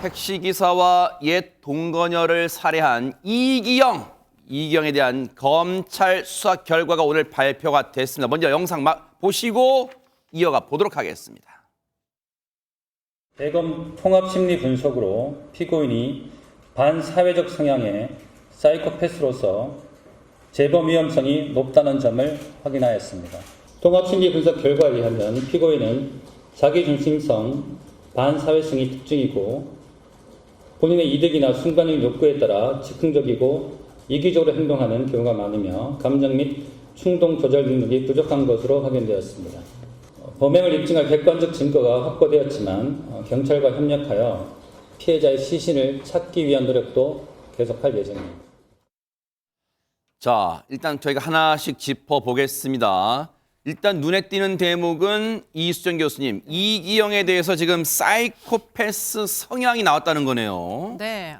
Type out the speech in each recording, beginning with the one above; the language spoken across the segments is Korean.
택시기사와 옛 동거녀를 살해한 이기영에 대한 검찰 수사 결과가 오늘 발표가 됐습니다. 먼저 영상 보시고 이어가 보도록 하겠습니다. 대검 통합심리 분석으로 피고인이 반사회적 성향의 사이코패스로서 재범 위험성이 높다는 점을 확인하였습니다. 통합심리 분석 결과에 의하면 피고인은 자기중심성, 반사회성이 특징이고 본인의 이득이나 순간적 욕구에 따라 즉흥적이고 이기적으로 행동하는 경우가 많으며 감정 및 충동 조절 능력이 부족한 것으로 확인되었습니다. 범행을 입증할 객관적 증거가 확보되었지만 경찰과 협력하여 피해자의 시신을 찾기 위한 노력도 계속할 예정입니다. 자, 일단 저희가 하나씩 짚어보겠습니다. 일단 눈에 띄는 대목은 이수정 교수님, 이기영에 대해서 지금 사이코패스 성향이 나왔다는 거네요. 네,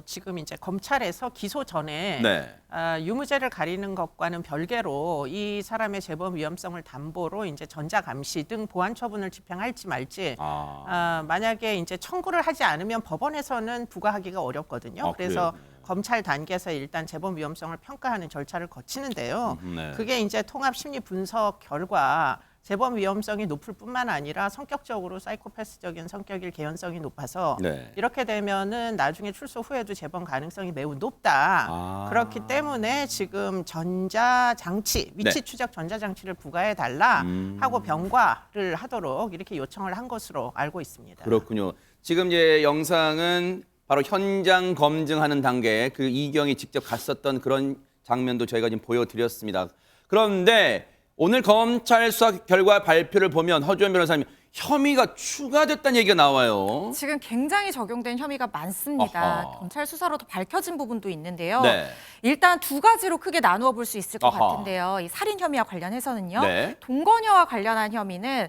지금 이제 검찰에서 기소 전에 네. 유무죄를 가리는 것과는 별개로 이 사람의 재범 위험성을 담보로 이제 전자감시 등 보안 처분을 집행할지 말지 만약에 이제 청구를 하지 않으면 법원에서는 부과하기가 어렵거든요. 그래서 그래요? 검찰 단계에서 일단 재범 위험성을 평가하는 절차를 거치는데요. 네. 그게 이제 통합 심리 분석 결과 재범 위험성이 높을 뿐만 아니라 성격적으로 사이코패스적인 성격일 개연성이 높아서 네. 이렇게 되면은 나중에 출소 후에도 재범 가능성이 매우 높다. 그렇기 때문에 지금 전자장치, 위치 추적 전자장치를 부과해 달라 하고 병과를 하도록 이렇게 요청을 한 것으로 알고 있습니다. 그렇군요. 지금 이제 영상은 바로 현장 검증하는 단계, 그 이기영이 직접 갔었던 그런 장면도 저희가 지금 보여드렸습니다. 그런데 오늘 검찰 수사 결과 발표를 보면 허주연 변호사님, 혐의가 추가됐다는 얘기가 나와요. 지금 굉장히 적용된 혐의가 많습니다. 아하. 검찰 수사로도 밝혀진 부분도 있는데요. 네. 일단 두 가지로 크게 나누어 볼 수 있을 것 아하. 같은데요. 이 살인 혐의와 관련해서는요. 네. 동거녀와 관련한 혐의는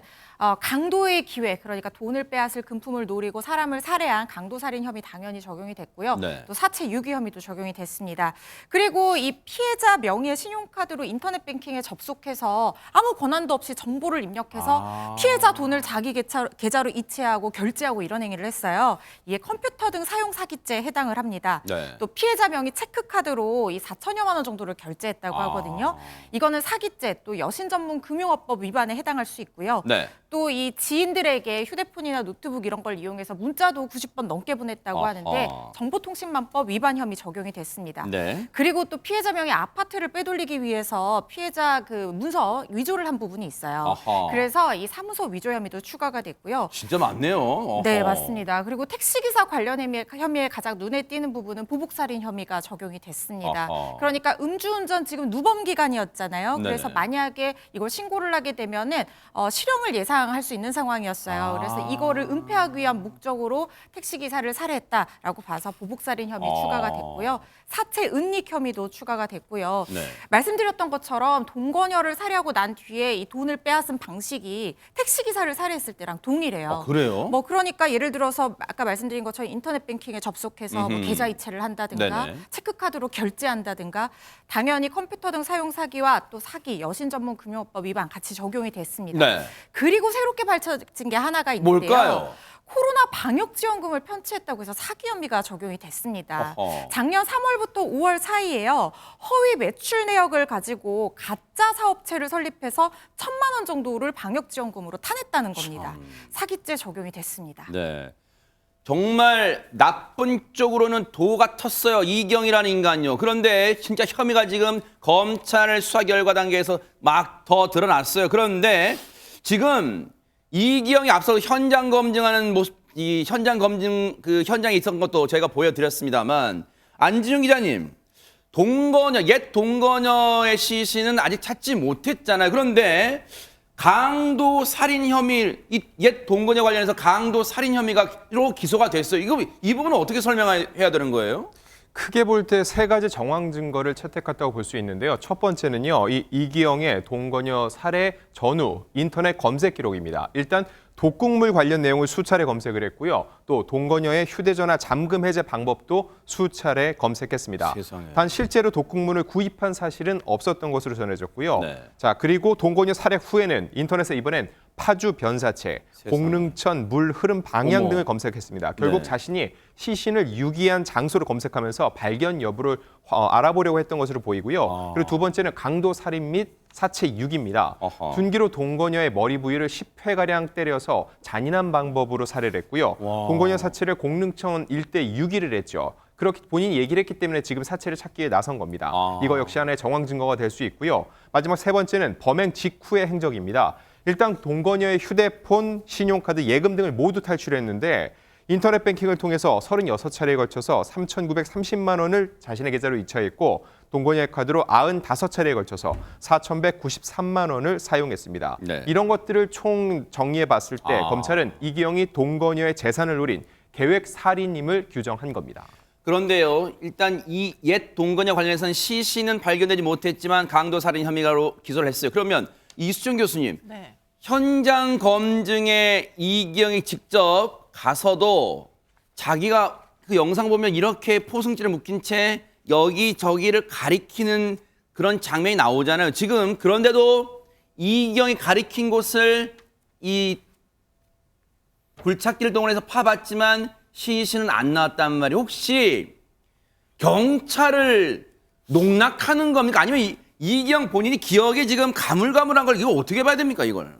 강도의 기회, 그러니까 돈을 빼앗을 금품을 노리고 사람을 살해한 강도살인 혐의 당연히 적용이 됐고요. 네. 또 사체 유기 혐의도 적용이 됐습니다. 그리고 이 피해자 명의의 신용카드로 인터넷 뱅킹에 접속해서 아무 권한도 없이 정보를 입력해서 피해자 돈을 자기 계좌로 이체하고 결제하고 이런 행위를 했어요. 이게 컴퓨터 등 사용 사기죄에 해당을 합니다. 네. 또 피해자 명의 체크카드로 이 4천여만 원 정도를 결제했다고 하거든요. 이거는 사기죄, 또 여신 전문 금융업법 위반에 해당할 수 있고요. 네. 또 이 지인들에게 휴대폰이나 노트북 이런 걸 이용해서 문자도 90번 넘게 보냈다고 하는데 정보통신망법 위반 혐의 적용이 됐습니다. 네. 그리고 또 피해자 명의 아파트를 빼돌리기 위해서 피해자 그 문서 위조를 한 부분이 있어요. 아하. 그래서 이 사무소 위조 혐의도 추가가 됐고요. 진짜 많네요. 어허. 네, 맞습니다. 그리고 택시기사 관련 혐의에 가장 눈에 띄는 부분은 보복살인 혐의가 적용이 됐습니다. 아하. 그러니까 음주운전 지금 누범 기간이었잖아요. 그래서 네네. 만약에 이걸 신고를 하게 되면은 실형을 예상할 수 있는 상황이었어요. 그래서 이거를 은폐하기 위한 목적으로 택시기사를 살해했다라고 봐서 보복살인 혐의 추가가 됐고요. 사체 은닉 혐의도 추가가 됐고요. 네. 말씀드렸던 것처럼 동거녀를 살해하고 난 뒤에 이 돈을 빼앗은 방식이 택시기사를 살해했을 때랑 동일해요. 그래요? 그러니까 예를 들어서 아까 말씀드린 것처럼 인터넷 뱅킹에 접속해서 뭐 계좌 이체를 한다든가 네네. 체크카드로 결제한다든가 당연히 컴퓨터 등 사용 사기와 또 사기, 여신 전문 금융업법 위반 같이 적용이 됐습니다. 네. 그리고 새롭게 밝혀진 게 하나가 있는데요. 뭘까요? 코로나 방역지원금을 편취했다고 해서 사기 혐의가 적용이 됐습니다. 어허. 작년 3월부터 5월 사이에요. 허위 매출 내역을 가지고 가짜 사업체를 설립해서 1,000만 원 정도를 방역지원금으로 타냈다는 겁니다. 사기죄 적용이 됐습니다. 네. 정말 나쁜 쪽으로는 도가 텄어요. 이경이라는 인간요. 그런데 진짜 혐의가 지금 검찰 수사 결과 단계에서 막 더 드러났어요. 그런데 지금 이기영이 앞서 현장 검증하는 모습, 이 현장 검증 그 현장에 있었던 것도 저희가 보여드렸습니다만 안진용 기자님, 옛 동거녀의 시신은 아직 찾지 못했잖아요. 그런데 강도 살인 혐의, 옛 동거녀 관련해서 강도 살인 혐의로 기소가 됐어요. 이 부분은 어떻게 설명해야 되는 거예요? 크게 볼 때 세 가지 정황 증거를 채택했다고 볼 수 있는데요. 첫 번째는요, 이 이기영의 동거녀 살해 전후 인터넷 검색 기록입니다. 일단 독극물 관련 내용을 수차례 검색을 했고요. 또 동거녀의 휴대전화 잠금 해제 방법도 수차례 검색했습니다. 세상에. 단 실제로 독극물을 구입한 사실은 없었던 것으로 전해졌고요. 네. 자, 그리고 동거녀 살해 후에는 인터넷에 이번엔 파주 변사체, 세상에. 공릉천 물 흐름 방향 어머. 등을 검색했습니다. 결국 네. 자신이 시신을 유기한 장소를 검색하면서 발견 여부를 알아보려고 했던 것으로 보이고요. 그리고 두 번째는 강도 살인 및 사체 유기입니다. 어허. 둔기로 동거녀의 머리 부위를 10회가량 때려서 잔인한 방법으로 살해를 했고요. 와. 동거녀 사체를 공릉천 일대 유기를 했죠. 그렇게 본인이 얘기를 했기 때문에 지금 사체를 찾기 위해 나선 겁니다. 이거 역시 하나의 정황 증거가 될 수 있고요. 마지막 세 번째는 범행 직후의 행적입니다. 일단 동거녀의 휴대폰, 신용카드, 예금 등을 모두 탈출했는데 인터넷 뱅킹을 통해서 36차례에 걸쳐서 3,930만 원을 자신의 계좌로 이체했고 동거녀의 카드로 95차례에 걸쳐서 4,193만 원을 사용했습니다. 네. 이런 것들을 총 정리해 봤을 때 검찰은 이기영이 동거녀의 재산을 노린 계획 살인임을 규정한 겁니다. 그런데요, 일단 이 옛 동거녀 관련해서는 시신은 발견되지 못했지만 강도 살인 혐의로 기소를 했어요. 그러면 이수정 교수님, 네. 현장 검증에 이기영이 직접 가서도 자기가 그 영상 보면 이렇게 포승지를 묶인 채 여기저기를 가리키는 그런 장면이 나오잖아요. 지금 그런데도 이기영이 가리킨 곳을 이 굴착기를 동원해서 파봤지만 시신은 안 나왔단 말이에요. 혹시 경찰을 농락하는 겁니까? 아니면 이기영 본인이 기억에 지금 가물가물한 걸 이거 어떻게 봐야 됩니까, 이걸?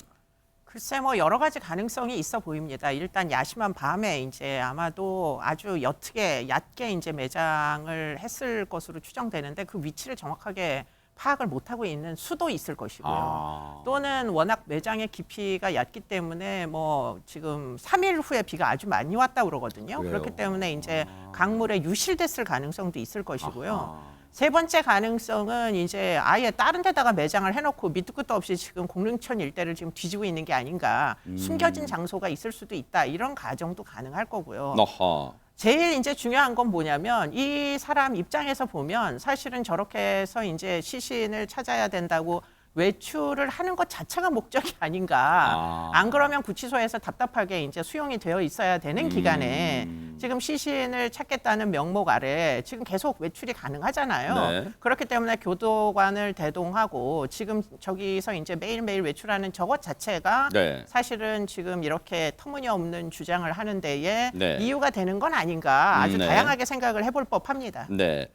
글쎄 뭐 여러 가지 가능성이 있어 보입니다. 일단 야심한 밤에 이제 아마도 아주 얕게 이제 매장을 했을 것으로 추정되는데 그 위치를 정확하게 파악을 못하고 있는 수도 있을 것이고요. 또는 워낙 매장의 깊이가 얕기 때문에 뭐 지금 3일 후에 비가 아주 많이 왔다 그러거든요. 그래요? 그렇기 때문에 이제 강물에 유실됐을 가능성도 있을 것이고요. 세 번째 가능성은 이제 아예 다른 데다가 매장을 해놓고 밑도 끝도 없이 지금 공릉천 일대를 지금 뒤지고 있는 게 아닌가. 숨겨진 장소가 있을 수도 있다. 이런 가정도 가능할 거고요. 어허. 제일 이제 중요한 건 뭐냐면 이 사람 입장에서 보면 사실은 저렇게 해서 이제 시신을 찾아야 된다고 외출을 하는 것 자체가 목적이 아닌가. 안 그러면 구치소에서 답답하게 이제 수용이 되어 있어야 되는 기간에 지금 시신을 찾겠다는 명목 아래 지금 계속 외출이 가능하잖아요. 네. 그렇기 때문에 교도관을 대동하고 지금 저기서 이제 매일매일 외출하는 저것 자체가 네. 사실은 지금 이렇게 터무니없는 주장을 하는 데에 네. 이유가 되는 건 아닌가. 아주 네. 다양하게 생각을 해볼 법합니다. 네.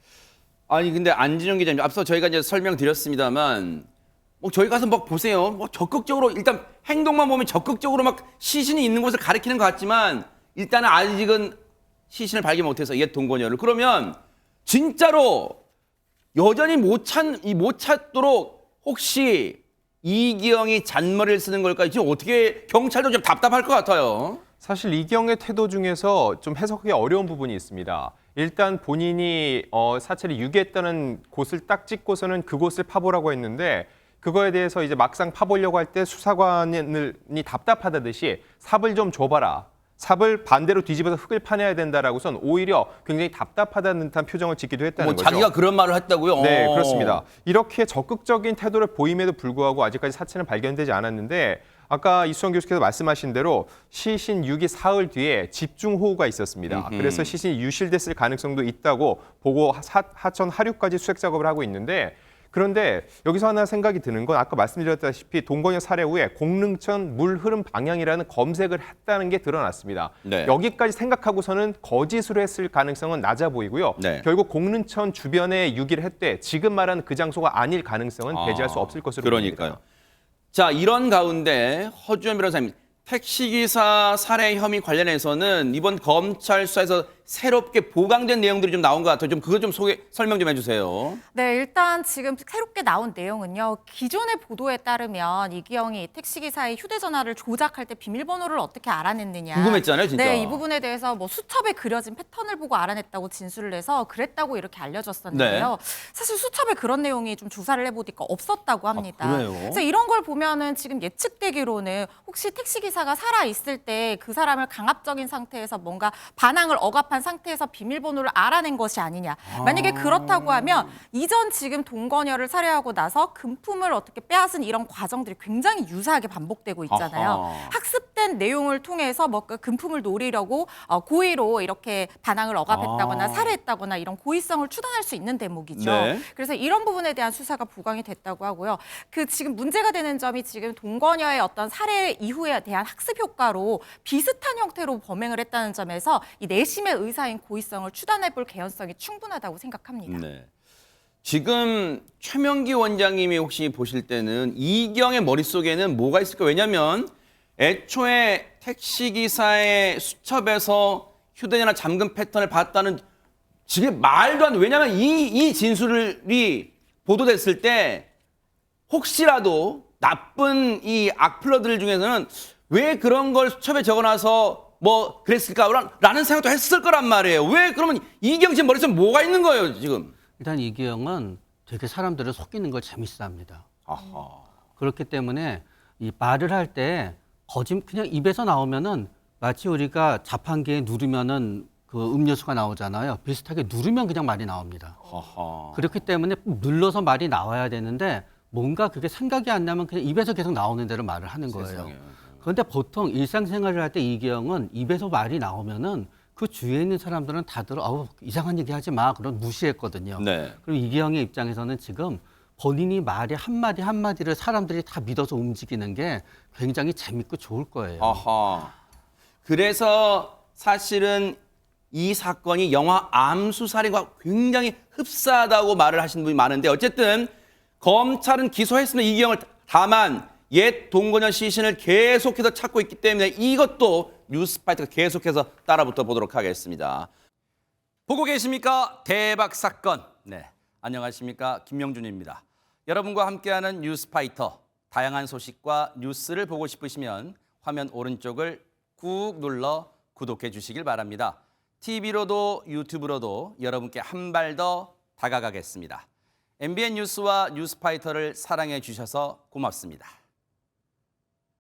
아니 근데 안진영 기자님, 앞서 저희가 이제 설명드렸습니다만 뭐 저희 가서 막 보세요. 뭐 적극적으로 일단 행동만 보면 적극적으로 막 시신이 있는 곳을 가리키는 것 같지만 일단은 아직은 시신을 발견 못해서 옛 동거녀를 그러면 진짜로 여전히 못 찾도록 혹시 이기영이 잔머리를 쓰는 걸까요? 지금 어떻게 경찰도 좀 답답할 것 같아요. 사실 이기영의 태도 중에서 좀 해석하기 어려운 부분이 있습니다. 일단 본인이 사체를 유기했다는 곳을 딱 찍고서는 그곳을 파보라고 했는데 그거에 대해서 이제 막상 파보려고 할 때 수사관이 답답하다듯이 삽을 좀 줘봐라. 삽을 반대로 뒤집어서 흙을 파내야 된다라고선 오히려 굉장히 답답하다는 듯한 표정을 짓기도 했다는 거죠. 자기가 그런 말을 했다고요? 네, 그렇습니다. 이렇게 적극적인 태도를 보임에도 불구하고 아직까지 사체는 발견되지 않았는데 아까 이수정 교수께서 말씀하신 대로 시신 유기 사흘 뒤에 집중호우가 있었습니다. 그래서 시신이 유실됐을 가능성도 있다고 보고 하천 하류까지 수색 작업을 하고 있는데 그런데 여기서 하나 생각이 드는 건 아까 말씀드렸다시피 동거녀 살해 후에 공릉천 물 흐름 방향이라는 검색을 했다는 게 드러났습니다. 네. 여기까지 생각하고서는 거짓으로 했을 가능성은 낮아 보이고요. 네. 결국 공릉천 주변에 유기를 했대 지금 말하는 그 장소가 아닐 가능성은 배제할 수 없을 것으로 그러니까요. 보입니다. 자, 이런 가운데 허주연 변호사님, 택시기사 살해 혐의 관련해서는 이번 검찰 수사에서 새롭게 보강된 내용들이 좀 나온 것 같아요. 좀 그거 좀 설명 좀 해주세요. 네, 일단 지금 새롭게 나온 내용은요. 기존의 보도에 따르면 이기영이 택시기사의 휴대전화를 조작할 때 비밀번호를 어떻게 알아냈느냐. 궁금했잖아요, 진짜. 네, 이 부분에 대해서 뭐 수첩에 그려진 패턴을 보고 알아냈다고 진술을 해서 그랬다고 이렇게 알려졌었는데요. 사실 수첩에 그런 내용이 좀 조사를 해보니까 없었다고 합니다. 그래요? 그래서 이런 걸 보면은 지금 예측되기로는 혹시 택시기사가 살아있을 때 그 사람을 강압적인 상태에서 뭔가 반항을 억압 억압한 상태에서 비밀번호를 알아낸 것이 아니냐. 만약에 그렇다고 하면 이전 지금 동거녀를 살해하고 나서 금품을 어떻게 빼앗은 이런 과정들이 굉장히 유사하게 반복되고 있잖아요. 아하. 학습된 내용을 통해서 뭐 금품을 노리려고 고의로 이렇게 반항을 억압했다거나 살해했다거나 이런 고의성을 추단할 수 있는 대목이죠. 네. 그래서 이런 부분에 대한 수사가 부각이 됐다고 하고요. 그 지금 문제가 되는 점이 지금 동거녀의 어떤 살해 이후에 대한 학습 효과로 비슷한 형태로 범행을 했다는 점에서 이 내심의 의사인 고의성을 추단해볼 개연성이 충분하다고 생각합니다. 네. 지금 최명기 원장님이 혹시 보실 때는 이경의 머릿속에는 뭐가 있을까? 왜냐하면 애초에 택시기사의 수첩에서 휴대전화 잠금 패턴을 봤다는 지금 말도 안 돼. 왜냐하면 이 진술이 보도됐을 때 혹시라도 나쁜 이 악플러들 중에서는 왜 그런 걸 수첩에 적어놔서 뭐 그랬을까라는 생각도 했을 거란 말이에요. 왜 그러면 이경 씨 머릿속에 뭐가 있는 거예요 지금? 일단 이기영은 되게 사람들을 속이는 걸 재밌어합니다. 아하. 그렇기 때문에 이 말을 할 때 그냥 입에서 나오면은 마치 우리가 자판기에 누르면은 그 음료수가 나오잖아요. 비슷하게 누르면 그냥 말이 나옵니다. 아하. 그렇기 때문에 눌러서 말이 나와야 되는데 뭔가 그게 생각이 안 나면 그냥 입에서 계속 나오는 대로 말을 하는 거예요. 세상에. 그런데 보통 일상생활을 할 때 이기영은 입에서 말이 나오면은 그 주위에 있는 사람들은 다들 이상한 얘기 하지 마. 그런 무시했거든요. 네. 그리고 이기영의 입장에서는 지금 본인이 말이 한마디 한마디를 사람들이 다 믿어서 움직이는 게 굉장히 재밌고 좋을 거예요. 아하. 그래서 사실은 이 사건이 영화 암수살인과 굉장히 흡사하다고 말을 하시는 분이 많은데 어쨌든 검찰은 기소했으면 이기영을 다만 옛 동거녀 시신을 계속해서 찾고 있기 때문에 이것도 뉴스파이터가 계속해서 따라붙어 보도록 하겠습니다. 보고 계십니까? 대박 사건. 네, 안녕하십니까? 김명준입니다. 여러분과 함께하는 뉴스파이터. 다양한 소식과 뉴스를 보고 싶으시면 화면 오른쪽을 꾹 눌러 구독해 주시길 바랍니다. TV로도 유튜브로도 여러분께 한 발 더 다가가겠습니다. MBN 뉴스와 뉴스파이터를 사랑해 주셔서 고맙습니다.